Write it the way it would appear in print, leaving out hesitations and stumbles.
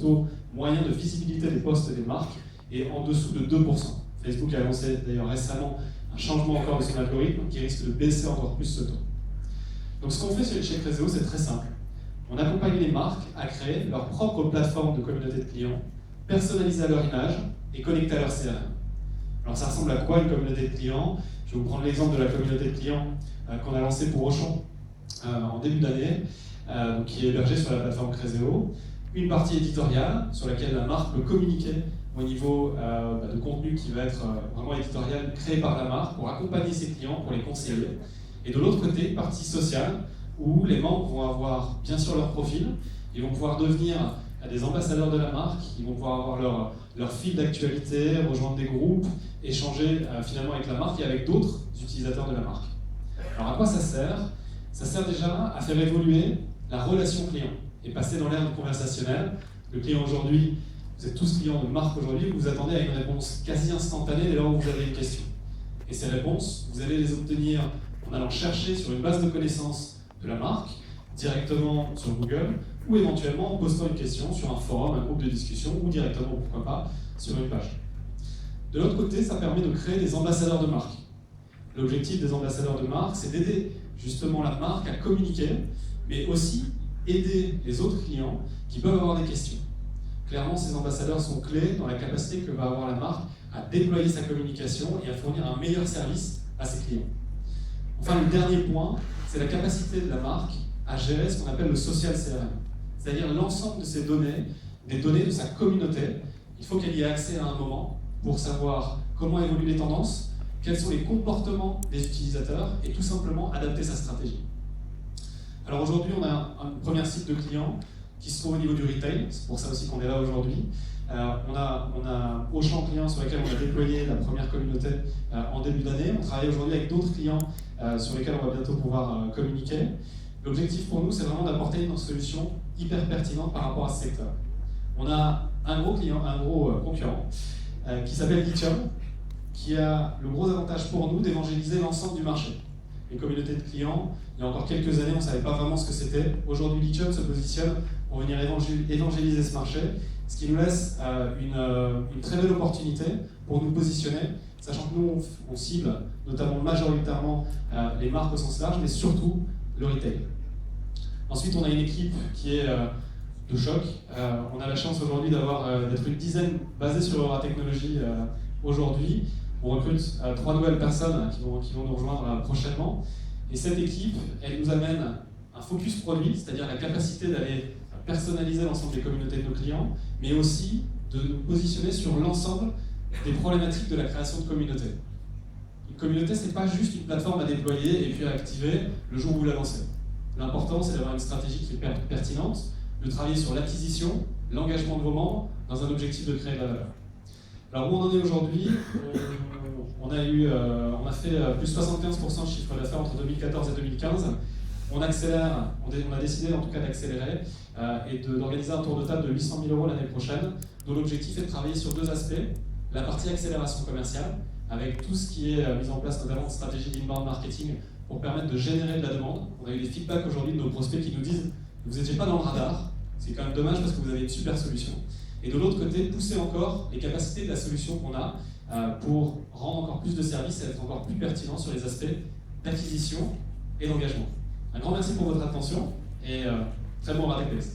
taux moyen de visibilité des posts des marques est en dessous de 2%. Facebook a annoncé d'ailleurs récemment un changement encore de son algorithme qui risque de baisser encore plus ce taux. Donc ce qu'on fait chez Crazeo, c'est très simple. On accompagne les marques à créer leur propre plateforme de communauté de clients, personnalisée à leur image et connectée à leur CRM. Alors ça ressemble à quoi une communauté de clients? Je vais vous prendre l'exemple de la communauté de clients qu'on a lancée pour Auchan en début d'année, qui est hébergée sur la plateforme Crazeo. Une partie éditoriale sur laquelle la marque peut communiquer au niveau de contenu qui va être vraiment éditorial créé par la marque pour accompagner ses clients, pour les conseiller. Et de l'autre côté, une partie sociale où les membres vont avoir bien sûr leur profil, ils vont pouvoir devenir des ambassadeurs de la marque, ils vont pouvoir avoir leur fil d'actualité, rejoindre des groupes, échanger finalement avec la marque et avec d'autres utilisateurs de la marque. Alors à quoi ça sert? Ça sert déjà à faire évoluer la relation client et passer dans l'ère du conversationnel. Le client aujourd'hui, vous êtes tous clients de marque aujourd'hui, vous vous attendez à une réponse quasi instantanée dès lors où vous avez une question. Et ces réponses, vous allez les obtenir en allant chercher sur une base de connaissances de la marque, directement sur Google, ou éventuellement en postant une question sur un forum, un groupe de discussion, ou directement, pourquoi pas, sur une page. De l'autre côté, ça permet de créer des ambassadeurs de marque. L'objectif des ambassadeurs de marque, c'est d'aider justement la marque à communiquer, mais aussi aider les autres clients qui peuvent avoir des questions. Clairement, ces ambassadeurs sont clés dans la capacité que va avoir la marque à déployer sa communication et à fournir un meilleur service à ses clients. Enfin, le dernier point, c'est la capacité de la marque à gérer ce qu'on appelle le social CRM, c'est-à-dire l'ensemble de ces données, des données de sa communauté. Il faut qu'elle y ait accès à un moment pour savoir comment évoluent les tendances, quels sont les comportements des utilisateurs et tout simplement adapter sa stratégie. Alors aujourd'hui, on a une première cible de clients qui se trouve au niveau du retail, c'est pour ça aussi qu'on est là aujourd'hui. On a Auchan clients sur lesquels on a déployé la première communauté en début d'année. On travaille aujourd'hui avec d'autres clients sur lesquels on va bientôt pouvoir communiquer. L'objectif pour nous, c'est vraiment d'apporter une solution hyper pertinente par rapport à ce secteur. On a un gros client, un gros concurrent qui s'appelle Lithium, qui a le gros avantage pour nous d'évangéliser l'ensemble du marché. Les communautés de clients, il y a encore quelques années, on ne savait pas vraiment ce que c'était. Aujourd'hui, Lithium se positionne pour venir évangéliser ce marché, ce qui nous laisse une très belle opportunité pour nous positionner, sachant que nous, on cible notamment majoritairement les marques au sens large, mais surtout le retail. Ensuite, on a une équipe qui est de choc. On a la chance aujourd'hui d'être une dizaine basée sur Aura Technologies aujourd'hui. On recrute 3 nouvelles personnes qui vont nous rejoindre prochainement. Et cette équipe, elle nous amène un focus produit, c'est-à-dire la capacité d'aller personnaliser l'ensemble des communautés de nos clients, mais aussi de nous positionner sur l'ensemble des problématiques de la création de communautés. Une communauté, ce n'est pas juste une plateforme à déployer et puis à activer le jour où vous la lancez. L'important, c'est d'avoir une stratégie qui est pertinente, de travailler sur l'acquisition, l'engagement de vos membres, dans un objectif de créer de la valeur. Alors où on en est aujourd'hui, on a fait plus 75% de chiffre d'affaires entre 2014 et 2015. On accélère, on a décidé en tout cas d'accélérer et d'organiser un tour de table de 800 000 € l'année prochaine, dont l'objectif est de travailler sur 2 aspects. La partie accélération commerciale, avec tout ce qui est mis en place notamment de stratégie d'inbound marketing pour permettre de générer de la demande. On a eu des feedbacks aujourd'hui de nos prospects qui nous disent « vous n'étiez pas dans le radar, c'est quand même dommage parce que vous avez une super solution ». Et de l'autre côté, pousser encore les capacités de la solution qu'on a pour rendre encore plus de services et être encore plus pertinent sur les aspects d'acquisition et d'engagement. Un grand merci pour votre attention et très bon Aura Tech Days.